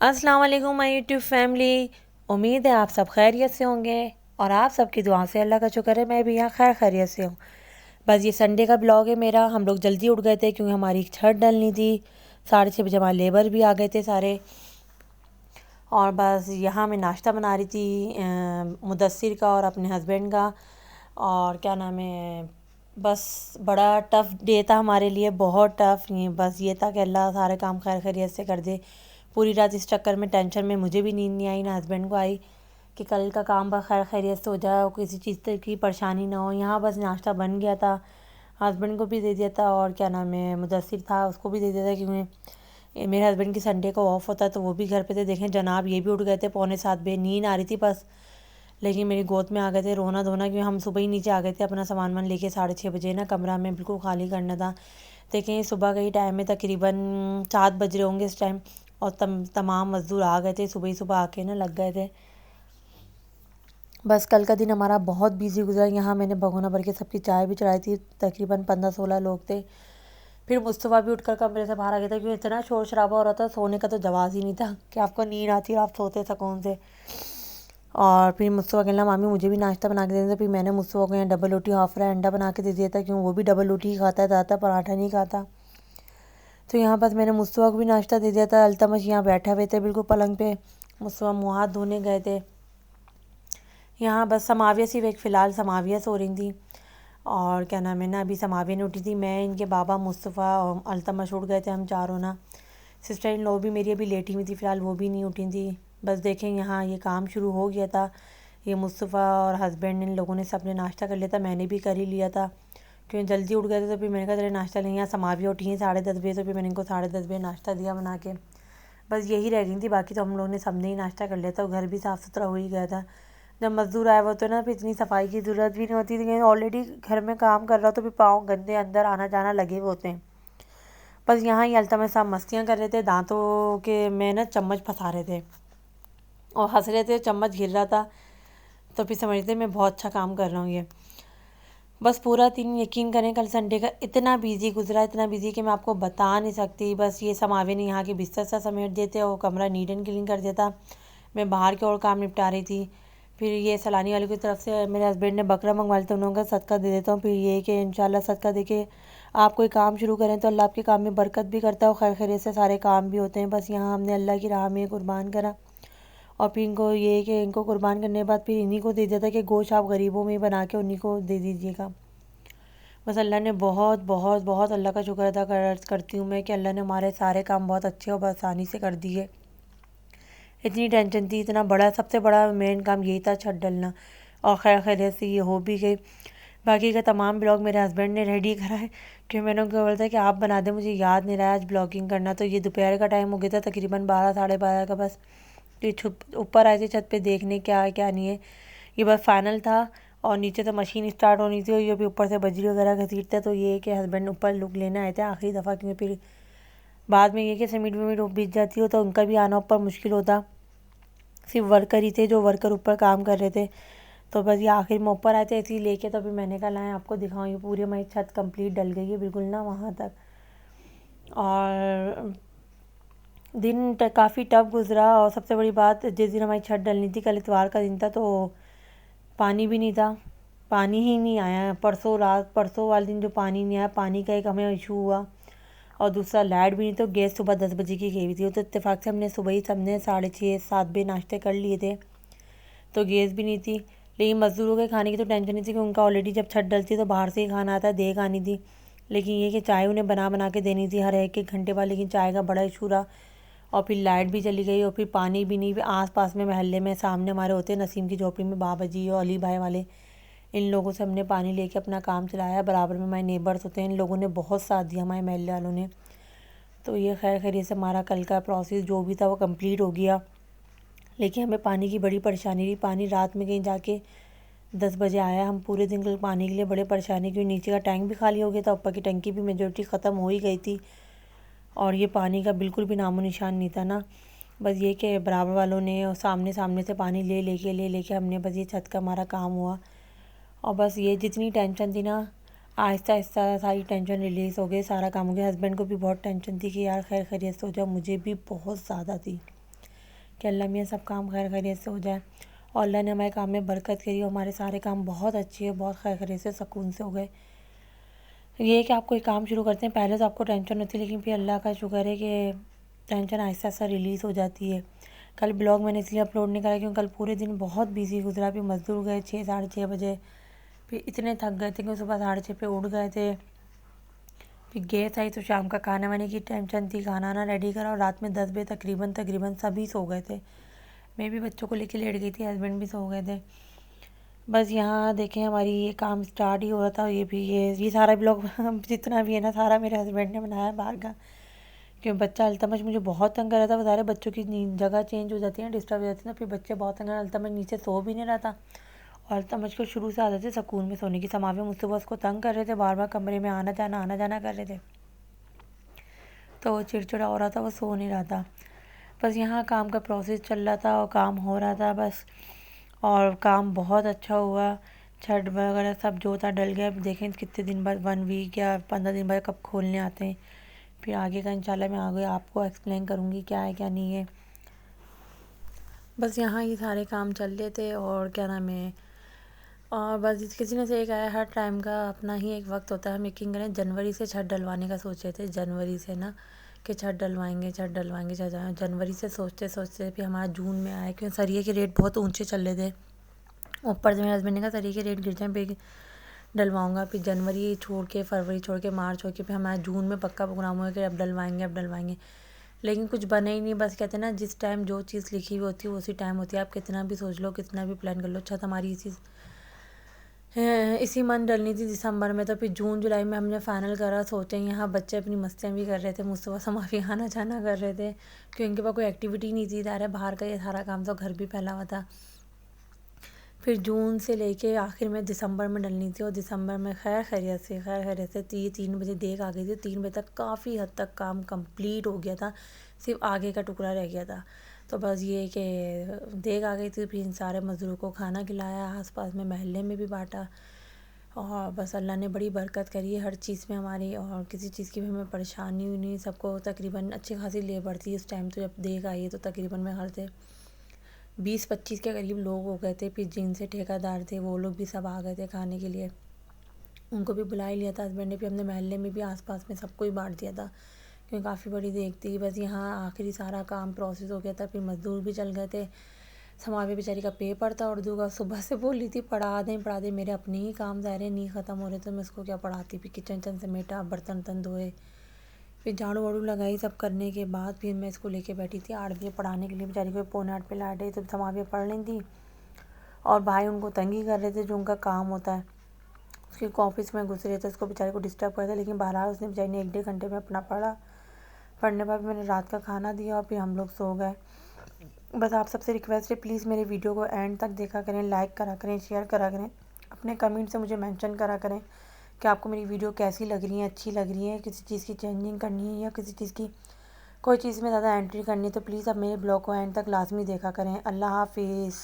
अस्सलाम वालेकुम my YouTube family. उम्मीद है आप सब खैरियत से होंगे और आप सबकी दुआ से अल्लाह का शुक्र है मैं भी यहाँ खैरियत से हूँ। बस ये संडे का ब्लॉग है मेरा। हम लोग जल्दी उठ गए थे क्योंकि हमारी छत डलनी थी। 6:30 बजे हमारे लेबर भी आ गए थे सारे। और बस यहाँ मैं नाश्ता बना रही थी मुदस्सिर का और अपने हस्बैंड का। और क्या नाम है, बस बड़ा टफ़ डे था हमारे लिए, बहुत टफ़। ये बस ये था कि अल्लाह सारे काम खैर खैरियत से कर दे। पूरी रात इस चक्कर में टेंशन में मुझे भी नींद नहीं आई, ना हस्बैंड को आई, कि कल का काम बस खैर खैरियत से हो जाए और किसी चीज़ की परेशानी ना हो। यहाँ बस नाश्ता बन गया था, हस्बैंड को भी दे दिया था और क्या नाम है मुदस्सिर था उसको भी दे दिया था, क्योंकि मेरे हस्बैंड की संडे को ऑफ होता है तो वो भी घर पे थे। देखें जनाब ये भी उठ गए थे 6:45 नींद आ रही थी बस, लेकिन मेरी गोद में आ गए थे रोना धोना, क्योंकि हम सुबह ही नीचे आ गए थे अपना सामान वामान लेके। 6:30 बजे ना कमरा में बिल्कुल खाली करना था। देखें सुबह का ही टाइम है, तकरीबन 7 बज रहे होंगे इस टाइम, और तमाम मज़दूर आ गए थे सुबह ही सुबह आके ना लग गए थे। बस कल का दिन हमारा बहुत बिजी गुजरा। यहाँ मैंने भगोना भर के सबकी चाय भी चढ़ाई थी, तकरीबन 15-16 लोग थे। फिर मुस्तफ़ा भी उठकर कमरे से बाहर आ गया था क्योंकि इतना शोर शराबा हो रहा था, सोने का तो जवाब ही नहीं था कि आपको नींद आती है आप सोते सुकून से। और फिर मुस्तफ़ा कहना मामी मुझे भी नाश्ता बना के दे दें, फिर मैंने मुस्तफ़ा को यहाँ डबल रोटी हाफ फ्राई अंडा बना के दे दिया था, क्योंकि वो भी डबल रोटी ही खाता है, ज़्यादा पराठा नहीं खाता। तो यहाँ बस मैंने मुस्तफ़ा को भी नाश्ता दे दिया था। अल्तमश यहाँ बैठे हुए थे बिल्कुल पलंग पे, मुस्तफ़ा मुँह हाथ धोने गए थे। यहाँ बस समाविया सिर्फ एक फ़िलहाल समाविया सो रही थी, और क्या नाम है ना अभी समाविया ने उठी थी। मैं, इनके बाबा, मुस्तफ़ा और अल्तमश उठ गए थे हम चारों ना। सिस्टर इन लो भी मेरी अभी लेटी हुई थी फ़िलहाल, वो भी नहीं उठी थी। बस देखें यहाँ ये काम शुरू हो गया था। ये मुस्तफ़ा और हस्बैंड इन लोगों ने सब ने नाश्ता कर लिया था, मैंने भी कर ही लिया था क्योंकि जल्दी उठ गए थे। तो फिर मैंने कहा चले नाश्ता लें। यहाँ समाविया उठी हैं 10:30 बजे, तो फिर मैंने इनको 10:30 बजे नाश्ता दिया बना के। बस यही रह गई थी, बाकी तो हम लोगों ने सब ने ही नाश्ता कर लिया था और घर भी साफ़ सुथरा हो ही गया था। जब मज़दूर आए हुए होते ना फिर इतनी सफाई की ज़रूरत भी नहीं होती थी, ऑलरेडी घर में काम कर रहा हो तो फिर पाँव गंदे अंदर आना जाना लगे हुए होते हैं। बस यहाँ ही अल्तमश साहब मस्तियाँ कर रहे थे, दांतों के में ना चम्मच फंसा रहे थे और हंस रहे थे, चम्मच गिर रहा था, तो फिर समझते मैं बहुत अच्छा काम कर रहा हूँ ये। बस पूरा दिन यकीन करें कल संडे का इतना बिजी गुजरा, इतना बिजी कि मैं आपको बता नहीं सकती। बस ये समावे ने यहाँ के बिस्तर सा समेट देते और कमरा नीट एंड क्लीन कर देता, मैं बाहर के और काम निपटा रही थी। फिर ये सलानी वाले की तरफ से मेरे हस्बैंड ने बकरा मंगवा लिया, तो उन लोगों का सदका दे देता हूँ। फिर ये कि इंशाल्लाह सदका दे के आप कोई काम शुरू करें तो अल्लाह आपके काम में बरकत भी करता है और खैर खैरियत से सारे काम भी होते हैं। बस यहाँ हमने अल्लाह की राह में कुर्बान करा, और फिर इनको ये कि इनको कुर्बान करने के बाद फिर इन्हीं को दे दिया था कि गोश्त आप गरीबों में बना के उन्हीं को दे दीजिएगा। बस अल्लाह ने बहुत बहुत बहुत अल्लाह का शुक्र अदा करती हूँ मैं कि अल्लाह ने हमारे सारे काम बहुत अच्छे और आसानी से कर दिए। इतनी टेंशन थी, इतना बड़ा, सबसे बड़ा मेन काम यही था छत डलना, और खैर खैरियत से ये हो भी गई। बाकी का तमाम ब्लॉग मेरे हस्बैंड ने रेडी करा है, क्योंकि मैंने उनको बोला था कि आप बना दें, मुझे याद नहीं रहा आज ब्लॉगिंग करना। तो ये दोपहर का टाइम हो गया था तकरीबन 12-12:30 का। बस ये छुप ऊपर आए थे छत पे देखने क्या है क्या नहीं है। ये बस फाइनल था और नीचे तो मशीन स्टार्ट होनी थी और ये भी ऊपर से बजरी वगैरह घसीटते, तो ये कि हस्बैंड ऊपर लुक लेने आए थे आखिरी दफ़ा, क्योंकि फिर बाद में ये कि सीमेंट वीमेंट बीत जाती हो तो उनका भी आना ऊपर मुश्किल होता। सिर्फ वर्कर ही थे जो वर्कर ऊपर काम कर रहे थे। तो बस ये आखिर में ऊपर आए थे ऐसे ही लेके, तो फिर मैंने कहा लाएँ आपको दिखाऊँ, ये पूरी हमारी छत कंप्लीट डल गई है बिल्कुल ना वहाँ तक। और दिन काफ़ी टफ गुजरा, और सबसे बड़ी बात जिस दिन हमारी छत डलनी थी कल इतवार का दिन था, तो पानी भी नहीं था, पानी ही नहीं आया। परसों वाले दिन जो पानी नहीं आया, पानी का एक हमें इशू हुआ, और दूसरा लाइट भी नहीं। तो गैस सुबह 10 बजे की गई हुई थी, तो इत्तेफाक से हमने सुबह ही सबने 6:30-7 बजे नाश्ते कर लिए थे, तो गैस भी नहीं थी। लेकिन मज़दूरों के खाने की तो टेंशन नहीं थी कि उनका ऑलरेडी जब छत डलती तो बाहर से ही खाना आता, देग आनी थी। लेकिन ये कि चाय उन्हें बना बना के देनी थी हर एक एक घंटे बाद, लेकिन चाय का बड़ा इशू रहा। और फिर लाइट भी चली गई और फिर पानी भी नहीं। आस पास में महल्ले में सामने हमारे होते हैं नसीम की झोपड़ी में बाबा जी और अली भाई वाले, इन लोगों से हमने पानी लेके अपना काम चलाया। बराबर में हमारे नेबर्स होते हैं, इन लोगों ने बहुत साथ दिया हमारे महल्ले वालों ने। तो ये खैर खैरियत से हमारा कल का प्रोसेस जो भी था वो कंप्लीट हो गया। लेकिन हमें पानी की बड़ी परेशानी रही। पानी रात में कहीं जाके 10 बजे आया। हम पूरे दिन कल पानी के लिए बड़े परेशानी, क्योंकि नीचे का टैंक भी खाली हो गया था, ऊपर की टंकी भी मेजोरिटी ख़त्म हो ही गई थी, और ये पानी का बिल्कुल भी नामो निशान नहीं था ना। बस ये कि बराबर वालों ने और सामने सामने से पानी ले लेके हमने बस ये छत का हमारा काम हुआ। और बस ये जितनी टेंशन थी ना, आहिस्ता आहिस्ता सारी टेंशन रिलीज़ हो गई, सारा काम हो गया। हस्बैंड को भी बहुत टेंशन थी कि यार खैर खैरियत से हो जाए, मुझे भी बहुत ज़्यादा थी। कि अल्लाह मियाँ सब काम खैर खैरियत से हो जाए। और अल्लाह ने हमारे काम में बरकत करी और हमारे सारे काम बहुत अच्छे बहुत खैर खैरियत से सुकून से हो गए। ये है कि आप कोई काम शुरू करते हैं पहले तो आपको टेंशन होती है, लेकिन फिर अल्लाह का शुक्र है कि टेंशन आहिस्ता आहिस्ता रिलीज़ हो जाती है। कल ब्लॉग मैंने इसलिए अपलोड नहीं करा क्योंकि कल पूरे दिन बहुत बिजी गुजरा। फिर मज़दूर गए 6 साढ़े 6 बजे, फिर इतने थक गए थे कि सुबह 6:30 पे उठ गए थे। फिर गैस आई तो शाम का खाना वाने की टेंशन थी, खाना ना रेडी करा और रात में 10 बजे तकरीबन सभी सो गए थे। मैं भी बच्चों को लेके लेट गई थी, हस्बैंड भी सो गए थे। बस यहाँ देखें हमारी ये काम स्टार्ट ही हो रहा था। ये सारा ब्लॉग जितना भी है ना सारा मेरे हस्बैंड ने बनाया बाहर का, क्योंकि बच्चा अल्तमश मुझे बहुत तंग कर रहा था। बता रहे बच्चों की जगह चेंज हो जाती है, डिस्टर्ब हो जाती है ना, फिर बच्चे बहुत तंग कर रहे। अल्तमश नीचे सो भी नहीं रहा था और अल्तमश को शुरू से आदत है सुकून में सोने की। समावे मुझसे बस को तंग कर रहे थे, बार बार कमरे में आना जाना कर रहे थे, तो वो चिड़चिड़ा हो रहा था, वो सो नहीं रहा था। बस यहाँ काम का प्रोसेस चल रहा था और काम हो रहा था बस, और काम बहुत अच्छा हुआ। छत वगैरह सब जो था डल गया। देखें कितने दिन बाद, 1 वीक या 15 दिन बाद कब खोलने आते हैं। फिर आगे का इंशाल्लाह मैं आगे आपको एक्सप्लेन करूँगी क्या है क्या नहीं है। बस यहाँ ये सारे काम चल रहे थे और क्या नाम है, और बस किसी ने से एक आया, हर टाइम का अपना ही एक वक्त होता है। हम यकीन करें जनवरी से छत डलवाने का सोचे थे, जनवरी से ना कि छत डलवाएंगे जनवरी से सोचते सोचते फिर हमारा जून में आया, क्योंकि सरिये के रेट बहुत ऊंचे चल रहे थे। ऊपर से मेरे हस्बैंड ने कहा सरिये के रेट गिर जाए पे डलवाऊँगा। फिर जनवरी छोड़ के, फरवरी छोड़ के, मार्च छोड़ के, फिर हमारा जून में पक्का प्रोग्राम हुआ कि अब डलवाएंगे। लेकिन कुछ बने ही नहीं। बस कहते हैं ना जिस टाइम जो चीज़ लिखी हुई होती है उसी टाइम होती है। आप कितना भी सोच लो, कितना भी प्लान कर लो। छत हमारी इसी मंथ डलनी थी दिसंबर में, तो फिर जून जुलाई में हमने फ़ाइनल करा। सोचे यहाँ बच्चे अपनी मस्तियाँ भी कर रहे थे, मुझसे बस माफ़ी आना जाना कर रहे थे क्योंकि इनके पास कोई एक्टिविटी नहीं थी। दायरा बाहर का ये सारा काम, तो घर भी फैला हुआ था। फिर जून से लेके आखिर में दिसंबर में डलनी थी और दिसंबर में खैर खैरियत से 3 बजे देख आ गई थी। 3 बजे तक काफ़ी हद तक काम कंप्लीट हो गया था, सिर्फ आगे का टुकड़ा रह गया था। तो बस ये कि देख आ गई थी। फिर इन सारे मज़दूरों को खाना खिलाया, आसपास में महल्ले में भी बांटा, और बस अल्लाह ने बड़ी बरकत करी है हर चीज़ में हमारी, और किसी चीज़ की भी हमें परेशानी हुई नहीं। सबको तकरीबन अच्छी खासी लेबर थी इस टाइम, तो जब देख आई है तो तकरीबन में घर थे 20-25 के करीब लोग हो गए थे। फिर जिनसे ठेकेदार थे वो लोग भी सब आ गए थे खाने के लिए, उनको भी बुला ही लिया था हस्बैंड ने। फिर हमने महल्ले में भी आसपास में सबको ही बांट दिया था क्योंकि काफ़ी बड़ी देख थी। बस यहाँ आखिरी सारा काम प्रोसेस हो गया था। फिर मज़दूर भी चल गए थे। समावे बेचारी का पेपर था उर्दू का, सुबह से बोल रही थी पढ़ा दें। मेरे अपने ही काम ज़ाहिर नहीं ख़त्म हो रहे, तो मैं उसको क्या पढ़ाती। फिर किचन समेटा, बर्तन तन धोए, फिर झाड़ू वाड़ू लगाई। सब करने के बाद फिर मैं इसको लेके बैठी थी 8 बजे पढ़ाने के लिए। बेचारी को 7:45 पे लाट आई, तो समावे पढ़ रही थी और भाई उनको तंगी कर रहे थे जो उनका काम होता है। उसके ऑफिस में घुस रहे थे, उसको बेचारे को डिस्टर्ब कर रहे थे। लेकिन बहरहाल उसने बेचारी ने 1-1.5 घंटे में अपना पढ़ा। पढ़ने बाद मैंने रात का खाना दिया और फिर हम लोग सो गए। बस आप सबसे रिक्वेस्ट है प्लीज़ मेरे वीडियो को एंड तक देखा करें, लाइक करा करें, शेयर करा करें, अपने कमेंट से मुझे मेंशन करा करें कि आपको मेरी वीडियो कैसी लग रही है, अच्छी लग रही है, किसी चीज़ की चेंजिंग करनी है या किसी चीज़ की कोई चीज़ में ज़्यादा एंट्री करनी है, तो प्लीज़ आप मेरे ब्लॉग को एंड तक लाजमी देखा करें। अल्लाह हाफिज़।